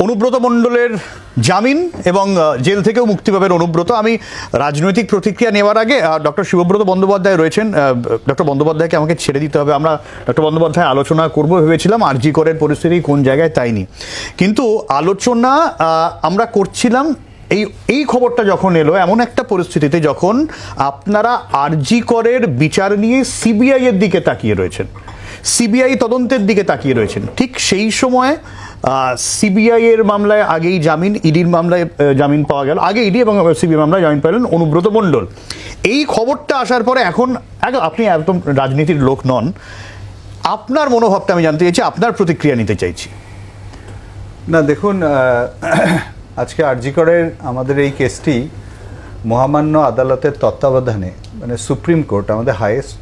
অনুব্রত মণ্ডলের জামিন এবং জেল থেকেও মুক্তি পাবেন অনুব্রত। আমি রাজনৈতিক প্রতিক্রিয়া নেওয়ার আগে ডক্টর শিবব্রত বন্দ্যোপাধ্যায় রয়েছেন, ডক্টর বন্দ্যোপাধ্যায়কে আমাকে ছেড়ে দিতে হবে। আমরা ডক্টর বন্দ্যোপাধ্যায় আলোচনা করব ভেবেছিলাম, আরজি করের পরিস্থিতি কোন জায়গায় তাই নি, কিন্তু আলোচনা আমরা করছিলাম এই খবরটা যখন এলো এমন একটা পরিস্থিতিতে যখন আপনারা আরজি করের বিচার নিয়ে সিবিআই এর দিকে তাকিয়ে রয়েছেন, সিবিআই তদন্তের দিকে তাকিয়ে রয়েছেন, ঠিক সেই সময় সিবিআই এর মামলায় আগেই জামিন, ইডির মামলায় জামিন পাওয়া গেল, আগে ইডি এবং সিবিআই মামলায় জামিন পেলেন অনুব্রত মণ্ডল। এই খবরটা আসার পরে এখন আপনি একদম রাজনীতির লোক নন, আপনার মনোভাবটা আমি জানতে চাইছি, আপনার প্রতিক্রিয়া নিতে চাইছি। না দেখুন, আজকে আরজি করের আমাদের এই কেসটি মহামান্য আদালতের তত্ত্বাবধানে, মানে সুপ্রিম কোর্ট, আমাদের highest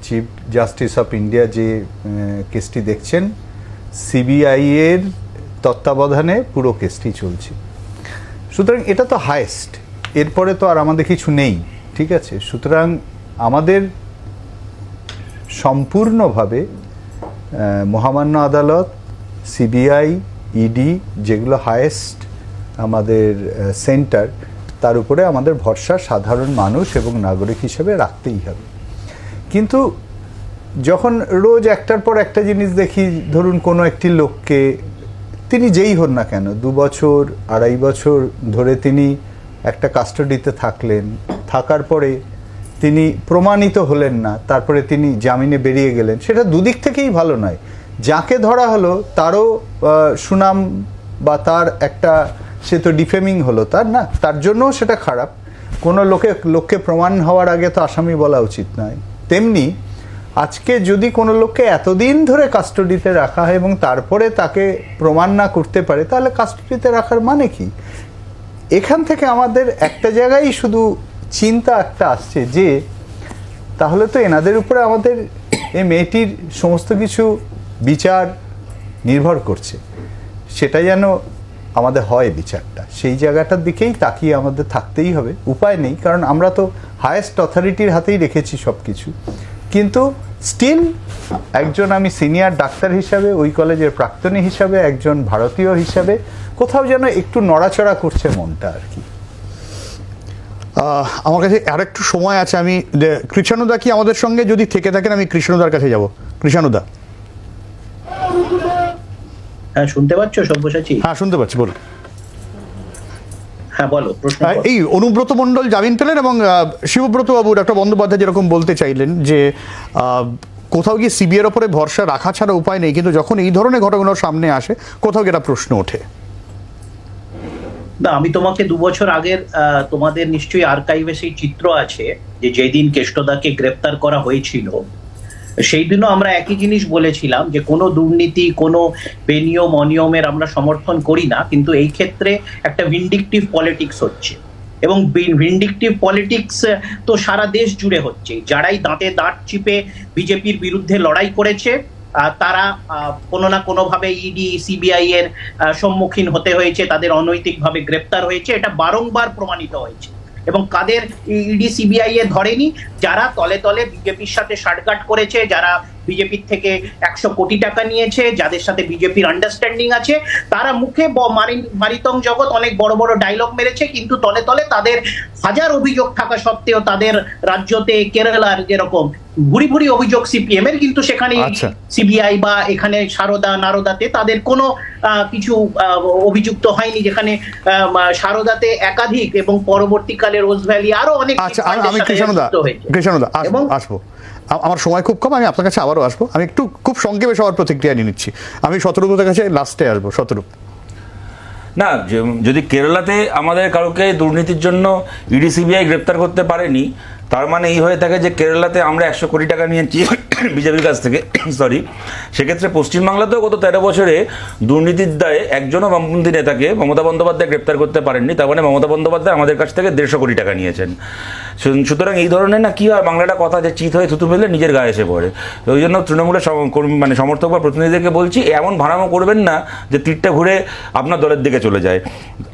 chief justice of India যে কেসটি দেখছেন, সিবিআই এর তত্ত্বাবধানে পুরো কেসটি চলছে। সুতরাং এটা তো হাইয়েস্ট, এরপরে তো আর আমাদের কিছু নেই, ঠিক আছে। সুতরাং আমাদের সম্পূর্ণভাবে মহামান্য আদালত, সিবিআই, ইডি, যেগুলো হাইয়েস্ট আমাদের সেন্টার, তার উপরে আমাদের ভরসা সাধারণ মানুষ এবং নাগরিক হিসেবে রাখতেই হবে। কিন্তু যখন রোজ একটার পর একটা জিনিস দেখি, ধরুন কোনো একটি লোককে, তিনি যেই হন না কেন, 2 বছর 2.5 বছর ধরে তিনি একটা কাস্টাডিতে থাকলেন, থাকার পরে তিনি প্রমাণিত হলেন না, তারপরে তিনি জামিনে বেরিয়ে গেলেন, সেটা দুদিক থেকেই ভালো নয়। যাকে ধরা হলো তারও সুনাম বা তার একটা, সে তো ডিফেমিং হলো, তার না, তার জন্যও সেটা খারাপ। কোনো লোককে প্রমাণ হওয়ার আগে তো আসামি বলা উচিত নয়। তেমনি আজকে যদি কোনো লোককে এতদিন ধরে কাস্টাডিতে রাখা হয় এবং তারপরে তাকে প্রমাণ না করতে পারে, তাহলে কাস্টাডিতে রাখার মানে কি? এখান থেকে আমাদের একটা জায়গায় শুধু চিন্তা একটা আসছে যে তাহলে তো এনাদের উপরে আমাদের এই মেয়েটির সমস্ত কিছু বিচার নির্ভর করছে, সেটা যেন আমাদের হয় বিচারটা, সেই জায়গাটার দিকেই তাকিয়ে আমাদের থাকতেই হবে। উপায় নেই, কারণ আমরা তো হায়েস্ট অথরিটির হাতেই রেখেছি সব কিছু। কিন্তু স্টিল একজন, আমি সিনিয়র ডাক্তার হিসাবে, ওই কলেজের প্রাক্তনী হিসাবে, একজন ভারতীয় হিসাবে কোথাও যেন একটু নড়াচড়া করছে মনটা আর কি। আমার কাছে আর একটু সময় আছে, আমি কৃষ্ণদা কি আমাদের সঙ্গে যদি থেকে থাকেন, আমি কৃষ্ণদার কাছে যাব। কৃষ্ণদা, হ্যাঁ শুনতে পাচ্ছ সব্যসাচী? হ্যাঁ শুনতে পাচ্ছি, বলুন। হ্যাঁ বলো, প্রশ্ন। এই অনুব্রত মণ্ডল জামিন পেলেন এবং শিবব্রত বাবু, ডক্টর বন্দ্যোপাধ্যায় যেরকম বলতে চাইলেন যে কোথাও গিয়ে সিবিআইয়ের ওপরে ভরসা রাখা ছাড়া উপায় নেই, কিন্তু যখন এই ধরনের ঘটনা সামনে আসে কোথাও গিয়ে একটা প্রশ্ন ওঠে। না, আমি তোমাকে 2 বছর আগের, তোমাদের নিশ্চয়ই আর্কাইভে সেই চিত্র আছে যে যেদিন কেষ্টদাকে গ্রেপ্তার করা হয়েছিল, সেই দিনও আমরা একই জিনিস বলেছিলাম যে কোনো দুর্নীতি, কোনো বেনিয়ম অনিয়মের আমরা সমর্থন করি না, কিন্তু এই ক্ষেত্রে একটা ভিন্ডিকটিভ পলিটিক্স হচ্ছে, এবং ভিন্ডিকটিভ পলিটিক্স তো সারা দেশ জুড়ে হচ্ছে। যারাই দাঁতে দাঁত চিপে বিজেপির বিরুদ্ধে লড়াই করেছে, তারা কোনো না কোনোভাবে ইডি সিবিআই এর সম্মুখীন হতে হয়েছে, তাদের অনৈতিকভাবে গ্রেপ্তার হয়েছে, এটা বারংবার প্রমাণিত হয়েছে। এবং কাদের ইডি সিবিআই এ ধরেনি? যারা তলে তলে বিজেপির সাথে ষাটঘাট করেছে, যারা বিজেপির থেকে 100 কোটি টাকা নিয়েছে, যাদের সাথে বিজেপির আন্ডারস্ট্যান্ডিং আছে, তারা মুখে মারিতং জগৎ অনেক বড় বড় ডায়লগ মেরেছে, কিন্তু তলে তলে তাদের হাজার অভিযোগ থাকা সত্ত্বেও তাদের রাজ্যতে, কেরালার যেরকম ভুরি ভুরি অভিযোগ সিপিএম এর, কিন্তু সেখানে সিবিআই বা এখানে নারদাতে তাদের কোনো কিছু অভিযুক্ত হয়নি, যেখানে সারদাতে একাধিক এবং পরবর্তীকালে রোজ ভ্যালি আরো অনেক। আমি কৃষ্ণদা আসবো, আমার সময় খুব কম, আমি আপনার কাছে আবারও আসবো। আমি একটু খুব সংক্ষেপে সবার প্রতিক্রিয়া নিয়ে নিচ্ছি। আমি শতরূপের কাছে লাস্টে আসবো। শতরূপ, না, যদি কেরালাতে আমাদের কারোকে দুর্নীতির জন্য ইডি সিবিআই গ্রেপ্তার করতে পারেনি, তার মানে এই হয়ে থাকে যে কেরালাতে আমরা 100 কোটি টাকা নিয়েছি বিজেপির কাছ থেকে, সরি, সেক্ষেত্রে পশ্চিমবাংলাতেও গত 13 বছরে দুর্নীতির দায়ে একজনও বামপন্থী নেতাকে মমতা বন্দ্যোপাধ্যায় গ্রেপ্তার করতে পারেননি। তার মানে মমতা বন্দ্যোপাধ্যায় আমাদের কাছ থেকে 150 কোটি টাকা নিয়েছেন। সুতরাং এই ধরনের না কি হয়, বাংলাটা কথা যে চিত হয়ে থুতু ফেললে নিজের গায়ে এসে পড়ে। তো ওই জন্য তৃণমূলের মানে সমর্থক বা প্রতিনিধিদেরকে বলছি, এমন ভাড়ামো করবেন না যে তীরটা ঘুরে আপনার দলের দিকে চলে যায়।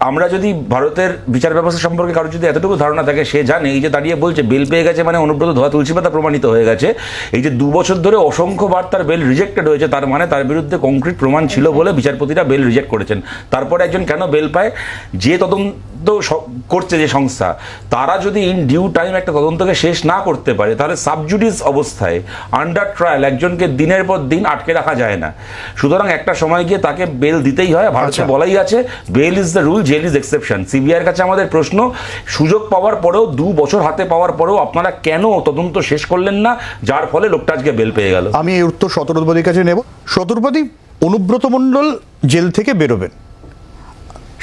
আমরা যদি ভারতের বিচার ব্যবস্থা সম্পর্কে কারো যদি এতটুকু ধারণা থাকে, সে জানে এই যে দাঁড়িয়ে বলছে বেল পেয়ে গেছে মানে অনুব্রত ধোয়া তুলসী পাতা প্রমাণিত হয়ে গেছে, এই যে 2 বছর ধরে অসংখ্যবার তার বেল রিজেক্টেড হয়েছে, তার মানে তার বিরুদ্ধে কংক্রিট প্রমাণ ছিল বলে বিচারপতিরা বেল রিজেক্ট করেছেন। তারপরে একজন কেন বেল পায়? যে তদন্ত করছে যে সংস্থা, তারা যদি ইন ডিউ টাইম একটা তদন্তকে শেষ না করতে পারে, তাহলে সাবজুডিস অবস্থায় আন্ডার ট্রায়াল একজনকে দিনের পর দিন আটকে রাখা যায় না। সুতরাং একটা সময় গিয়ে তাকে বেল দিতেই হয়। ভারতে বলাই আছে bail is the rule, jail is exception. সিবিআইয়ের কাছে আমাদের প্রশ্ন, সুযোগ পাওয়ার পরেও 2 বছর হাতে পাওয়ার পরেও আপনারা কেন তদন্ত শেষ করলেন না, যার ফলে লোকটা আজকে বেল পেয়ে গেল? আমি এই উত্তর শতরূপদির কাছে নেব। শতরূপদি, অনুব্রত মণ্ডল জেল থেকে বেরোবেন,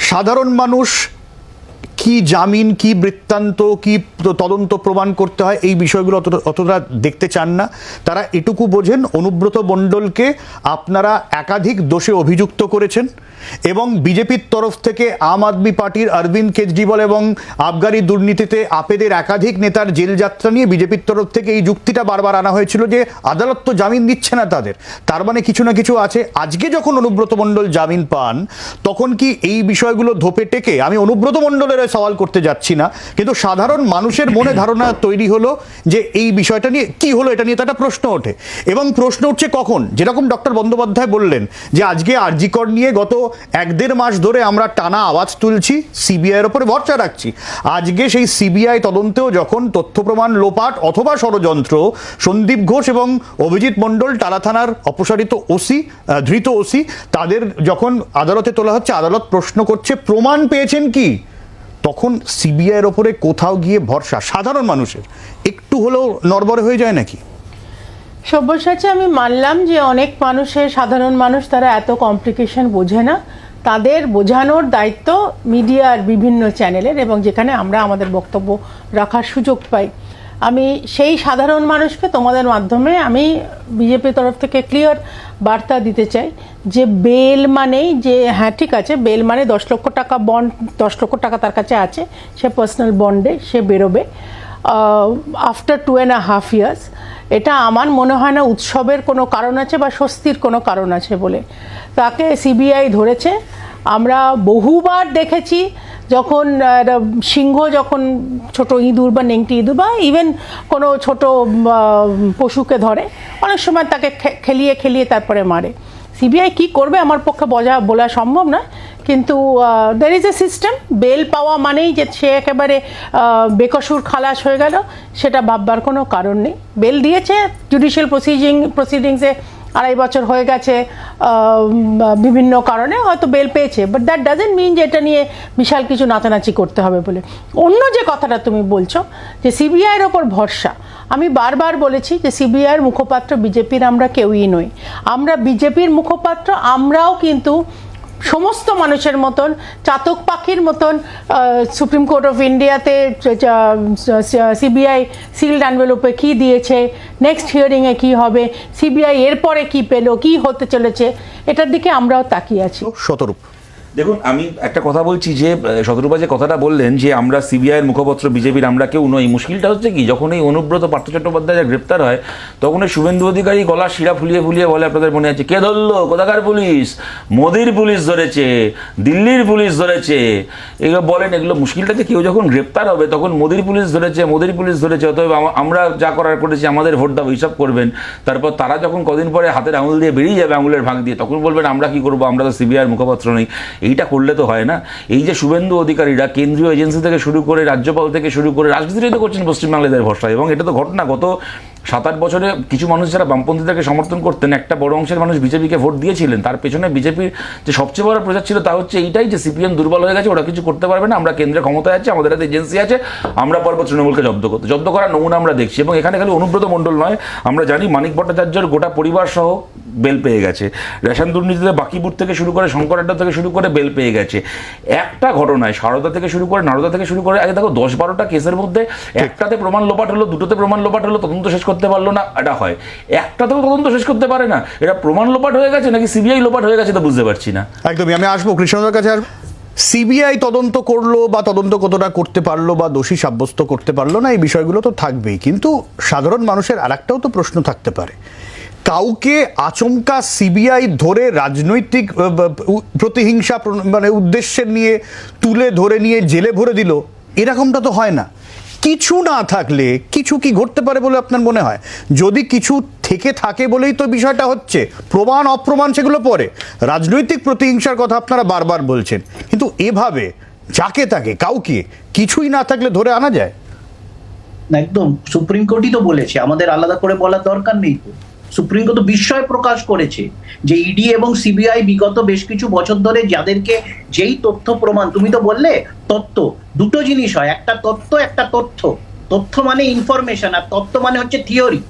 সাধারণ মানুষ কি জামিন, কি বৃত্তান্ত, কি তদন্ত প্রমাণ করতে হয়, এই বিষয়গুলো অতটা দেখতে চান না। তারা এটুকু বোঝেন অনুব্রত মণ্ডলকে আপনারা একাধিক দোষে অভিযুক্ত করেছেন এবং বিজেপির তরফ থেকে আম আদমি পার্টির অরবিন্দ কেজরিওয়াল এবং আবগারি দুর্নীতিতে আপেদের একাধিক নেতার জেল যাত্রা নিয়ে বিজেপির তরফ থেকে এই যুক্তিটা বারবার আনা হয়েছিল যে আদালত তো জামিন দিচ্ছে না তাদের, তার মানে কিছু না কিছু আছে। আজকে যখন অনুব্রত মণ্ডল জামিন পান, তখন কি এই বিষয়গুলো ধোপে টেকে? আমি অনুব্রত মণ্ডলের সওয়াল করতে যাচ্ছি না, কিন্তু সাধারণ মানুষের মনে ধারণা তৈরি হলো যে এই বিষয়টা নিয়ে কি হলো, এটা নিয়ে তো একটা প্রশ্ন ওঠে। এবং প্রশ্ন উঠছে কখন, যেরকম ডক্টর বন্দ্যোপাধ্যায় বললেন যে আজকে আরজি কর নিয়ে গত 1-1.5 মাস ধরে আমরা টানা আওয়াজ তুলছি, সিবিআইয়ের ওপরে ভরসা রাখছি। আজকে সেই সিবিআই তদন্তেও যখন তথ্য প্রমাণ লোপাট অথবা ষড়যন্ত্র, সন্দীপ ঘোষ এবং অভিজিৎ মণ্ডল টালা থানার অপসারিত ওসি, ধৃত ওসি, তাদের যখন আদালতে তোলা হচ্ছে, আদালত প্রশ্ন করছে প্রমাণ পেয়েছেন কি, তখন সিবিআইয়ের ওপরে কোথাও গিয়ে ভরসা সাধারণ মানুষের একটু হলেও নড়বড়ে হয়ে যায় নাকি? সব্যসাচী, আমি মানলাম যে অনেক মানুষের, সাধারণ মানুষ তারা এত কমপ্লিকেশন বোঝে না, তাদের বোঝানোর দায়িত্ব মিডিয়ার বিভিন্ন চ্যানেলের, এবং যেখানে আমরা আমাদের বক্তব্য রাখার সুযোগ পাই। আমি সেই সাধারণ মানুষকে তোমাদের মাধ্যমে আমি বিজেপির তরফ থেকে ক্লিয়ার বার্তা দিতে চাই যে বেল মানেই যে, হ্যাঁ ঠিক আছে, বেল মানে 10 লক্ষ টাকা বন্ড, 10 লক্ষ টাকা তার কাছে আছে, সে পার্সোনাল বন্ডে সে বেরোবে আফটার 2.5 ইয়ার্স। এটা আমার মনে হয় না উৎসবের কোনো কারণ আছে বা স্বস্তির কোনো কারণ আছে বলে। তাকে সিবিআই ধরেছে। আমরা বহুবার দেখেছি যখন সিংহ, যখন ছোট ইঁদুর বা নেংটি ইঁদুর বা ইভেন কোনো ছোট পশুকে ধরে, অনেক সময় তাকে খেলিয়ে খেলিয়ে তারপরে মারে। সিবিআই কি করবে আমার পক্ষে বলা সম্ভব না, কিন্তু there is a system. Bail পাওয়া মানেই যে সে একেবারে বেকসুর খালাস হয়ে গেল, সেটা ভাববার কোনো কারণ নেই। বেল দিয়েছে, জুডিশিয়াল প্রসিডিংসে 2.5 বছর হয়ে গেছে, বিভিন্ন কারণে হয়তো বেল পেয়েছে, বাট দ্যাট ডাজেন্ট মিন যে এটা নিয়ে বিশাল কিছু নাচানাচি করতে হবে বলে। অন্য যে কথাটা তুমি বলছো যে সিবিআইয়ের ওপর ভরসা, আমি বারবার বলেছি যে সিবিআইয়ের মুখপাত্র বিজেপির আমরা কেউই নই। আমরা বিজেপির মুখপাত্র, আমরাও কিন্তু সমস্ত মানুষের মতন, চাতক পাখির মতন সুপ্রিম কোর্ট অফ ইন্ডিয়াতে সিবিআই সিলড অ্যানভেলপে কী দিয়েছে, নেক্সট হিয়ারিংয়ে কী হবে, সিবিআই এরপরে কী পেলো, কী হতে চলেছে, এটার দিকে আমরাও তাকিয়ে আছি। শতরূপ, দেখুন, আমি একটা কথা বলছি যে শতরূপা যে কথাটা বললেন যে আমরা সিবিআইয়ের মুখপত্র বিজেপির আমরা কেউ নই, মুশকিলটা হচ্ছে কি, যখন এই অনুব্রত পার্থ চট্টোপাধ্যায় গ্রেপ্তার হয়, তখন এই শুভেন্দু অধিকারী গলা শিরা ফুলিয়ে ফুলিয়ে বলে, আপনাদের মনে আছে, কে ধরলো, কোথাকার পুলিশ, মোদির পুলিশ ধরেছে, দিল্লির পুলিশ ধরেছে, এগুলো বলেন। এগুলো মুশকিলটা যে কেউ যখন গ্রেপ্তার হবে তখন মোদির পুলিশ ধরেছে, মোদির পুলিশ ধরেছে, অতএব আমরা যা করার করেছি, আমাদের ভোট দাও, হিসাব করবেন। তারপর তারা যখন কদিন পরে হাতের আঙুল দিয়ে বেরিয়ে যাবে, আঙুলের ভাগ দিয়ে, তখন বলবেন আমরা কি করবো, আমরা তো সিবিআইয়ের মুখপাত্র নেই। এইটা করলে তো হয় না। এই যে শুভেন্দু অধিকারীরা কেন্দ্রীয় এজেন্সি থেকে শুরু করে, রাজ্যপাল থেকে শুরু করে, রাজনীতি তো করছেন পশ্চিমবাংলাদেশের ভরসায়, এবং এটা তো ঘটনা। গত 7-8 বছরে কিছু মানুষ যারা বামপন্থীদেরকে সমর্থন করতেন, একটা বড় অংশের মানুষ বিজেপিকে ভোট দিয়েছিলেন। তার পেছনে বিজেপির যে সবচেয়ে বড় প্রচার ছিল তা হচ্ছে এইটাই যে সিপিএম দুর্বল হয়ে গেছে, ওরা কিছু করতে পারবে না, আমরা কেন্দ্রে ক্ষমতায় আছে, আমাদের হাতে এজেন্সি আছে, আমরা পারবো তৃণমূলকে জব্দ করার নমুনা আমরা দেখছি। এবং এখানে খালি অনুব্রত মণ্ডল নয়, আমরা জানি মানিক ভট্টাচার্যের গোটা পরিবার সহ বেল পেয়ে গেছে, রেশন দুর্নীতিতে বাকিপুর থেকে শুরু করে, শঙ্কর আড্ডা থেকে শুরু করে বেল পেয়ে গেছে। একটা ঘটনায় সারদা থেকে শুরু করে, নারদা থেকে শুরু করে, আগে দেখো 10-12টা কেসের মধ্যে একটাতে প্রমাণ লোপাট হলো, দুটোতে প্রমাণ লোপাট হলো, তদন্ত শেষ করতে পারলো না, এটা হয়। একটাতেও তদন্ত শেষ করতে পারে না, এটা প্রমাণ লোপাট হয়ে গেছে নাকি সিবিআই লোপাট হয়ে গেছে তো বুঝতে পারছি না। একদমই। আমি আসবো কৃষ্ণদার কাছে, আসবো। সিবিআই তদন্ত করলো বা তদন্ত কতটা করতে পারলো বা দোষী সাব্যস্ত করতে পারলো না, এই বিষয়গুলো তো থাকবেই, কিন্তু সাধারণ মানুষের আরেকটাও তো প্রশ্ন থাকতে পারে। কাউকে আচমকা সিবিআই ধরে রাজনৈতিক প্রতিহিংসা মানে উদ্দেশ্যের নিয়ে তুলে ধরে নিয়ে জেলে ভরে দিল, এরকমটা তো হয় না। কিছু না থাকলে কিছু কি ঘটতে পারে বলে আপনার মনে হয়? যদি কিছু থেকে থাকে বলেই তো বিষয়টা হচ্ছে, প্রমাণ অপ্রমাণ সেগুলো পরে। রাজনৈতিক প্রতিহিংসার কথা আপনারা বারবার বলছেন, কিন্তু এভাবে যাকে তাকে কাউকে কিছুই না থাকলে ধরে আনা যায়? একদম, সুপ্রিম কোর্টই তো বলেছে, আমাদের আলাদা করে বলার দরকার নেই তো। সুপ্রিম কোর্ট তো বিস্ময় প্রকাশ করেছে যে ইডি এবং সিবিআই বিগত বেশ কিছু বছর ধরে যাদেরকে যেই তথ্য প্রমাণ, তুমি তো বললে তত্ত্ব, দুটো জিনিস হয়, একটা তত্ত্ব একটা তথ্য। তথ্য মানে ইনফরমেশন, আর তত্ত্ব মানে হচ্ছে থিওরি।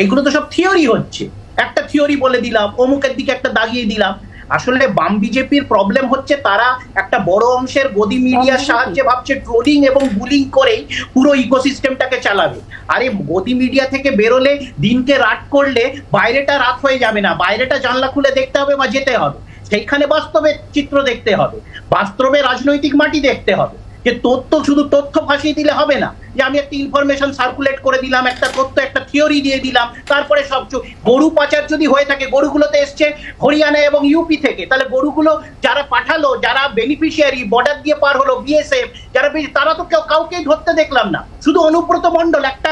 এইগুলো তো সব থিওরি হচ্ছে, একটা থিওরি বলে দিলাম, অমুকের দিকে একটা দাগিয়ে দিলাম। আসলে বাম বিজেপির প্রবলেম হচ্ছে তারা একটা বড় অংশের গদি মিডিয়ার সাহায্যে ভাবছে ট্রোলিং এবং বুলিং করেই পুরো ইকোসিস্টেমটাকে চালাবে। আরে গদি মিডিয়া থেকে বেরোলে, দিনকে রাত করলে বাইরেটা রাত হয়ে যাবে না, বাইরেটা জানলা খুলে দেখতে হবে বা যেতে হবে, সেইখানে বাস্তবে চিত্র দেখতে হবে, বাস্তবে রাজনৈতিক মাটি দেখতে হবে। যে তথ্য, শুধু তথ্য ফাঁসিয়ে দিলে হবে না, যে আমি একটা ইনফরমেশন সার্কুলেট করে দিলাম, একটা তথ্য, একটা থিওরি দিয়ে দিলাম, তারপরে সব। গরু পাচার যদি হয়ে থাকে, গরুগুলোতে এসছে হরিয়ানা এবং ইউপি থেকে, তাহলে গরুগুলো যারা পাঠালো, যারা বেনিফিশিয়ারি, বর্ডার দিয়ে পার হলো, বিএসএফ যারা, তারা তো কাউকেই ধরতে দেখলাম না। শুধু অনুব্রত মণ্ডল, একটা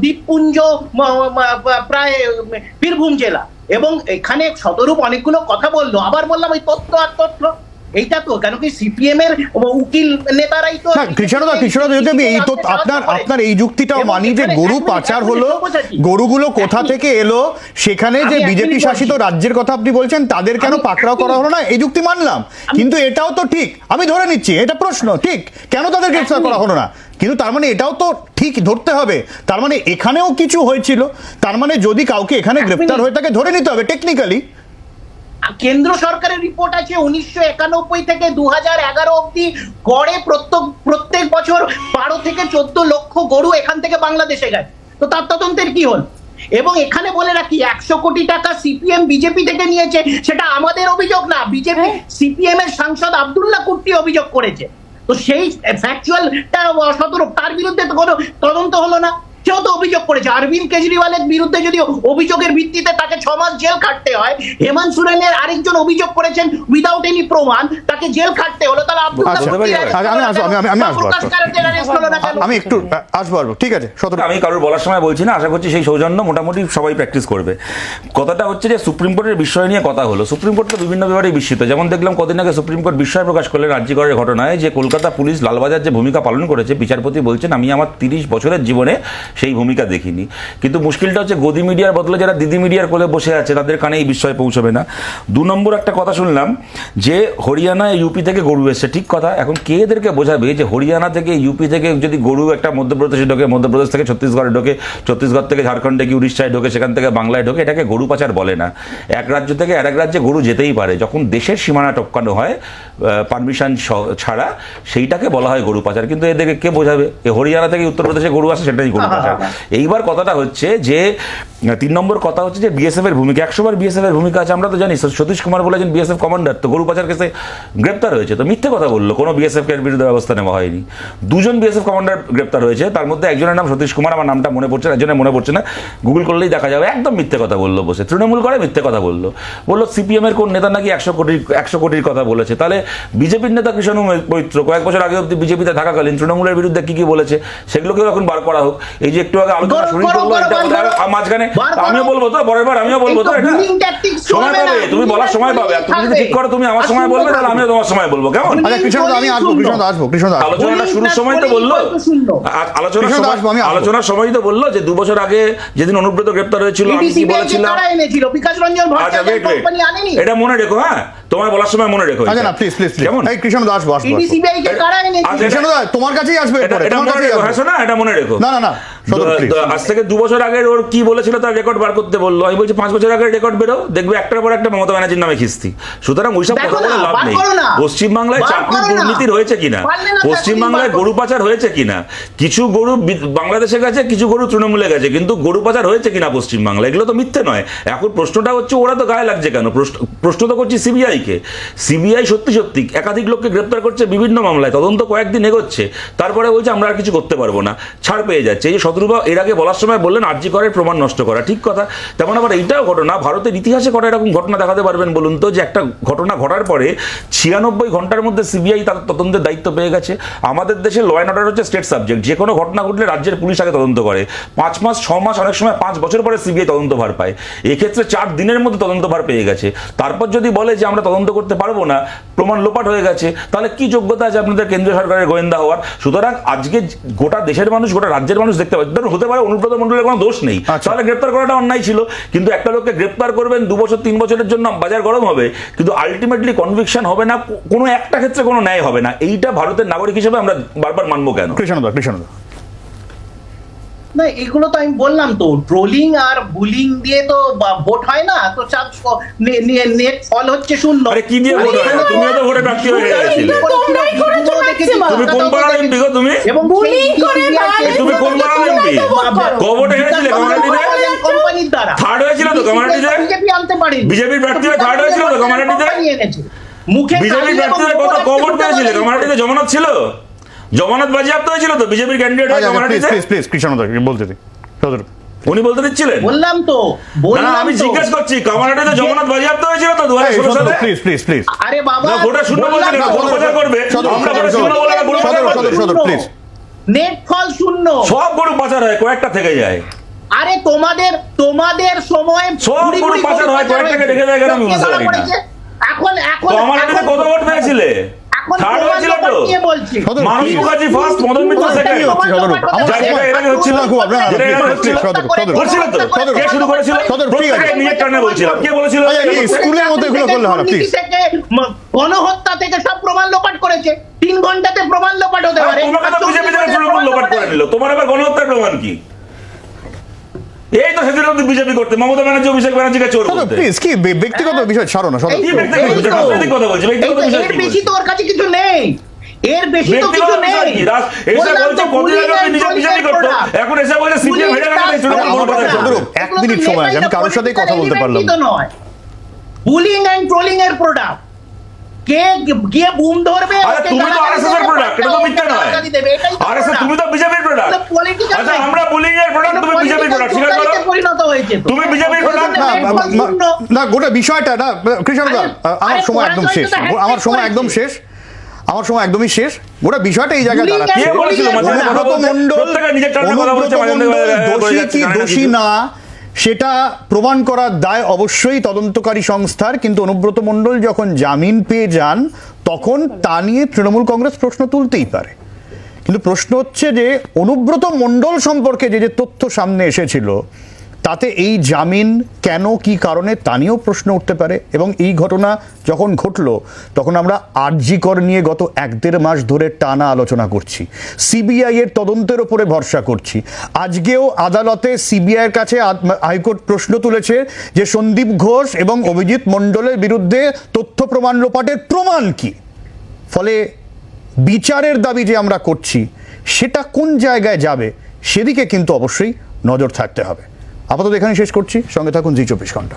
দ্বীপপুঞ্জ প্রায় বীরভূম জেলা, এবং এখানে শতরূপ অনেকগুলো কথা বললো, আবার বললাম ওই তথ্য আর তথ্য। এইটা তো কেন কি সিপিএম এর উকিল নেতারাই তো। কৃষ্ণদা যদি আমি এই তো আপনার এই যুক্তিটাও মানি যে গরু পাচার হলো, গরুগুলো কোথা থেকে এলো, সেখানে যে বিজেপি শাসিত রাজ্যের কথা আপনি বলছেন তাদের কেন পাকড়াও করা হলো না, এই যুক্তি মানলাম, কিন্তু এটাও তো ঠিক, আমি ধরে নিচ্ছি এটা প্রশ্ন ঠিক, কেন তাদের গ্রেফতার করা হলো না? কিন্তু তার মানে এটাও তো ঠিক ধরতে হবে, তার মানে এখানেও কিছু হয়েছিল, তার মানে যদি কাউকে এখানে গ্রেফতার হয়ে থাকে ধরে নিতে হবে টেকনিক্যালি। কেন্দ্র সরকারের রিপোর্ট আছে 1991 থেকে 2011 অবধি গড়ে প্রত্যেক বছর 12 থেকে 14 লক্ষ গরু এখান থেকে বাংলাদেশে গেছে। তো তার তদন্তের কি হল? এবং এখানে বলে রাখি, 100 কোটি টাকা সিপিএম বিজেপি থেকে নিয়েছে, সেটা আমাদের অভিযোগ না, বিজেপি সিপিএম এর সাংসদ আব্দুল্লাহ কুট্টি অভিযোগ করেছে। তো সেই ফ্যাকচুয়ালটা শতরূপ, তার বিরুদ্ধে তো কোনো তদন্ত হলো না। সেও তো অভিযোগ করেছে। অরবিন্দ কেজরিওয়ালের বিরুদ্ধে যদি অভিযোগের ভিত্তিতে তাকে 6 মাস জেল খাটতে হয়, হেমন্ত সোরেনের আরেকজন অভিযোগ করেছেন উইদাউট এনি প্রমাণ, তাকে জেল খাটতে হলো, তাহলে আমি একটু আসবো, ঠিক আছে। আমি কারোর বলার সময় বলছি না, আশা করছি সেই সৌজন্য মোটামুটি সবাই প্র্যাকটিস করবে। কথাটা হচ্ছে যে সুপ্রিম কোর্টের বিষয় নিয়ে কথা হলো, সুপ্রিম কোর্ট তো বিভিন্ন ব্যাপারে বিস্মিত। যেমন দেখলাম কদিন আগে সুপ্রিম কোর্ট বিস্ময় প্রকাশ করলেন রাজ্যগড়ের ঘটনায়, যে কলকাতা পুলিশ লালবাজার যে ভূমিকা পালন করেছে, বিচারপতি বলছেন আমি আমার 30 বছরের জীবনে সেই ভূমিকা দেখিনি। কিন্তু মুশকিলটা হচ্ছে গদি মিডিয়ার বদলে যারা দিদি মিডিয়ার কোলে বসে আছে তাদের কানে এই বিষয় পৌঁছবে না। 2 নম্বর একটা কথা শুনলাম যে হরিয়ানা ইউপি থেকে গরু এসছে, ঠিক কথা। এখন কে এদেরকে বোঝাবে যে হরিয়ানা থেকে ইউপি থেকে যদি গরু একটা মধ্যপ্রদেশে ঢোকে, মধ্যপ্রদেশ থেকে ছত্তিশগড়ে ঢোকে, ছত্তিশগড় থেকে ঝাড়খণ্ডে কি উড়িষ্যায় ঢোকে, সেখান থেকে বাংলায় ঢোকে, এটাকে গরু পাচার বলে না। এক রাজ্য থেকে আরেক রাজ্যে গরু যেতেই পারে, যখন দেশের সীমানা টপকানো হয় পারমিশন ছাড়া, সেইটাকে বলা হয় গরু পাচার। কিন্তু এদেরকে কে বোঝাবে? হরিয়ানা থেকে উত্তরপ্রদেশে গরু আসে, সেটাই গরু পাচার। এইবার কথাটা হচ্ছে যে 3 নম্বর কথা হচ্ছে যে বিএসএফ এর ভূমিকা, 100 বার বিএসএফ এর ভূমিকা আছে, আমরা তো জানি। সতীশ কুমার বলেছেন বিএসএফ কমান্ডার, তো গরু পাচার কেসে গ্রেপ্তার হয়েছে, তো মিথ্যে কথা বললো, কোনো বিএসএফ এর বিরুদ্ধে ব্যবস্থা নেওয়া হয়নি। 2 জন বিএসএফ কমান্ডার গ্রেপ্তার হয়েছে, তার মধ্যে একজনের নাম সতীশ কুমার, আমার নামটা মনে পড়ছে না, একজনের মনে পড়ছে না, গুগল করলেই দেখা যাবে। একদম মিথ্যে কথা বললো, বসে তৃণমূল করে মিথ্যে কথা বললো। সিপিএম এর কোন নেতা নাকি 100 কোটির কথা বলেছে। তাহলে বিজেপির নেতা কৃষ্ণ মৈত্র কয়েক বছর আগে অব্দি বিজেপিতে থাকাকালীন তৃণমূলের বিরুদ্ধে কি কি বলেছে সেগুলোকেও এখন বার করা হোক। এই যে একটু আগে আলোচনা শুরু করলো, মাঝখানে আমিও বলবো তো, পরের বার আমিও বলবো তো, এটা সময় পাবে, তুমি বলার সময় পাবে। তুমি যদি ঠিক করো তুমি আমার সময় বলবে, তাহলে আমিও তোমার সময় বলবো, কেমন? আলোচনাটা শুরুর সময় তো বললো, আলোচনার সময় তো বললো যে 2 বছর আগে যেদিন অনুব্রত গ্রেপ্তার হয়েছিল আমি কি বলেছিলাম, এটা মনে রেখো। হ্যাঁ, তোমার বলার সময় মনে রেখো। কেমন? কৃষ্ণ দাস তোমার কাছেই আসবে, এটা মনে রেখো। হ্যাঁ, শোনা, এটা মনে রেখো। না না না, আজ থেকে 2 বছর আগের ওর কি বলেছিল তার রেকর্ড বার করতে বললো। আমি বলছি 5 বছর আগের রেকর্ড বেরো, দেখবে একটার পর একটা মমতা ব্যানার্জির নামে খিস্তি। সুতরাং ওইসব কথা বলে লাভ নেই। পশ্চিমবাংলায় চাকরি দুর্নীতির হয়েছে কিনা, পশ্চিমবাংলায় গরু পাচার হয়েছে কিনা, কিছু গরু বাংলাদেশে গেছে, কিছু গরু তৃণমূলে গেছে, কিন্তু গরু পাচার হয়েছে কিনা পশ্চিমবাংলা, এগুলো তো মিথ্যে নয়। এখন প্রশ্নটা হচ্ছে ওরা তো গায়ে লাগছে কেন? প্রশ্ন তো করছি সিবিআই সিবিআইকে। সিবিআই সত্যি সত্যি একাধিক লোককে গ্রেপ্তার করছে বিভিন্ন মামলায়, তদন্ত কয়েকদিন এগোচ্ছে, তারপরে বলছে আমরা আর কিছু করতে পারবো না, ছাড় পেয়ে যাচ্ছে। এই যে শত্রুবা এর আগে বলার সময় বললেন আরজি করের প্রমাণ নষ্ট করা, ঠিক কথা। তেমন আবার এইটাও ঘটনা, ভারতের ইতিহাসে কটা এরকম ঘটনা দেখাতে পারবেন বলুন তো, যে একটা ঘটনা ঘটার পরে 96 ঘন্টার মধ্যে সিবিআই তার তদন্তের দায়িত্ব পেয়ে গেছে। আমাদের দেশে ল অ্যান্ড অর্ডার হচ্ছে স্টেট সাবজেক্ট, যে কোনো ঘটনা ঘটলে রাজ্যের পুলিশ আগে তদন্ত করে, 5 মাস 6 মাস অনেক সময় 5 বছর পরে সিবিআই তদন্তভার পায়। এক্ষেত্রে 4 দিনের মধ্যে তদন্তভার পেয়ে গেছে। তারপর যদি বলে যে আমরা তদন্ত করতে পারবো না, প্রমাণ লোপাট হয়ে গেছে, তাহলে কি যোগ্যতা আছে আপনাদের কেন্দ্রীয় সরকারের গোয়েন্দা হওয়ার? সুতরাং আজকে গোটা দেশের মানুষ, গোটা রাজ্যের মানুষ দেখতে পাচ্ছে, ধরুন হতে পারে অনুব্রত মণ্ডলের কোনো দোষ নেই, তাহলে গ্রেপ্তার করাটা অন্যায় ছিল, কিন্তু একটা লোককে গ্রেপ্তার করবেন 2 বছর 3 বছরের জন্য, বাজার গরম হবে, কিন্তু আলটিমেটলি কনভিকশন হবে না, কোনো একটা ক্ষেত্রে কোনো ন্যায় হবে না। এইটা ভারতের নাগরিক হিসেবে আমরা বারবার মানবো কেন? কৃষ্ণদা না, এগুলো তো আমি বললাম তো, ট্রোলিং আর বুলিং দিয়ে তো ভোট হয় না, তো নেট ফল হচ্ছে শূন্য। আরে কি দিয়ে ভোট হয় না? তুমিও তো ভোটে প্রার্থী হয়ে গেছিলে। তুমি কোন পাড়ার এমপি গো তুমি? তুমি কোন পাড়ার এমপি? কবটে হেরেছিলে কমিউনিটিতে? কোম্পানির দ্বারা থার্ড হয়েছিল তো কমিউনিটিতে? বিজেপি আনতে পারেনি। বিজেপির প্রার্থী হয়ে থার্ড হয়েছিল তো কমিউনিটিতে? মুখে বিজেপির প্রার্থী হয়ে কত কবট পেয়েছিলে? কমিউনিটিতে জমানত ছিল, জমানত বাজেয়াপ্ত হয়েছিল তো বিজেপির ক্যান্ডিডেট হয়ে কমিউনিটিতে? প্লিজ কৃষ্ণদা বলতে দিন। উনি বলতে দিচ্ছিলেন? বললাম তো, না আমি জিজ্ঞেস করছি, কমিউনিটিতে জমানত বাজেয়াপ্ত হয়েছিল তো 2016 সালে? প্লিজ আরে বাবা, ভোটে শূন্য বলছিলেন, ভোট প্রচার করবে, আমরা ভোটে শূন্য বলে না, ভোট প্রচার করবে। প্লিজ নেট ফল শূন্য। সব গরু পাচার হয়, কয়েকটা থেকে যায়। আরে তোমাদের সময় সব গরু পাচার হয়, কয়েকটাকে রেখে যায় কেন আমি বুঝতে পারি না। এখন কমিউনিটিতে কত ভোট পেয়েছিলে? থার্ড হয়েছিল তো? মানস মুখার্জি ফার্স্ট, মদন মিত্র সেকেন্ড। করছিল তো? কে শুরু করেছিল? প্রত্যেকে নিজের টার্নে বলছিলাম, কে বলেছিল? স্কুলের মধ্যে এগুলো করলে হয় না, প্লিজ। গণহত্যা থেকে সব প্রমাণ লোপাট করেছে, 3 ঘন্টাতে প্রমাণ লোপাট হতে পারে। তোমাকে তো বিজেপি থেকে প্রমাণ লোপাট করে নিল, তোমার আবার গণহত্যার প্রমাণ কি? এই তো সেদিন অব্দি বিজেপি করতে, মমতা ব্যানার্জি অভিষেক ব্যানার্জিকে চোর বলতে। প্লিজ কি ব্যক্তিগত বিষয় ছাড়ো না, কি ব্যক্তিগত বিষয়? রাজনৈতিক কথা বলছি, ব্যক্তিগত বিষয় এর কি বেশি বলছি? তো ওর কাছে কিছু নেই, এর বেশি তো ব্যক্তিগত কিছু বিষয় নেই। কি? এসে বলছে কতদিন আগে আপনি নিজে বিজেপি করতো, এখন এসে বলছে সিপিএম হেরে গেছে, তৃণমূল ভোট বাজার করবে। 1 মিনিট সময় আছে, আমি কারোর সাথেই কথা বলতে পারলাম না। বুলিং এন্ড ট্রোলিং এর প্রোডাক্ট, কে গিয়ে বুম ধরবে? আরে তুমি তো আরএসএস এর প্রোডাক্ট, এটা তো মিথ্যা নয়। আরএসএস তুমি তো বিজেপির প্রোডাক্ট। আচ্ছা আমরা বুলিং এর প্রোডাক্ট, তুমি বিজেপির প্রোডাক্ট, স্বীকার করো। পরিণত হয়েছে তো। তুমি বিজেপির প্রোডাক্ট। না গোটা বিষয়টা না কৃষ্ণদা, আমার সময় একদম শেষ, আমার সময় একদম শেষ, আমার সময় একদমই শেষ। গোটা বিষয়টা এই জায়গায় দাঁড়াচ্ছে, কে বলেছিল অনুব্রত মণ্ডল দোষী কি দোষী না সেটা প্রমাণ করার দায় অবশ্যই তদন্তকারী সংস্থার, কিন্তু অনুব্রত মণ্ডল যখন জামিন পেয়ে যান তখন তা নিয়ে তৃণমূল কংগ্রেস প্রশ্ন তুলতেই পারে, কিন্তু প্রশ্ন হচ্ছে যে অনুব্রত মণ্ডল সম্পর্কে যে তথ্য সামনে এসেছিল তাতে এই জামিন কেন, কি কারণে তা নিয়েও প্রশ্ন উঠতে পারে। এবং এই ঘটনা যখন ঘটলো তখন আমরা আরজি কর নিয়ে গত 1-1.5 মাস ধরে টানা আলোচনা করছি, সিবিআই এর তদন্তের উপরে ভরসা করছি। আজকেও আদালতে সিবিআইয়ের কাছে হাইকোর্ট প্রশ্ন তুলেছে যে সন্দীপ ঘোষ এবং অভিজিৎ মণ্ডলের বিরুদ্ধে তথ্য প্রমাণ লোপাটের প্রমাণ কি। ফলে বিচারের দাবি যে আমরা করছি সেটা কোন জায়গায় যাবে সেদিকে কিন্তু অবশ্যই নজর থাকতে হবে। আপাতত এখানে শেষ করছি, সঙ্গে থাকুন জি 24 ঘন্টা।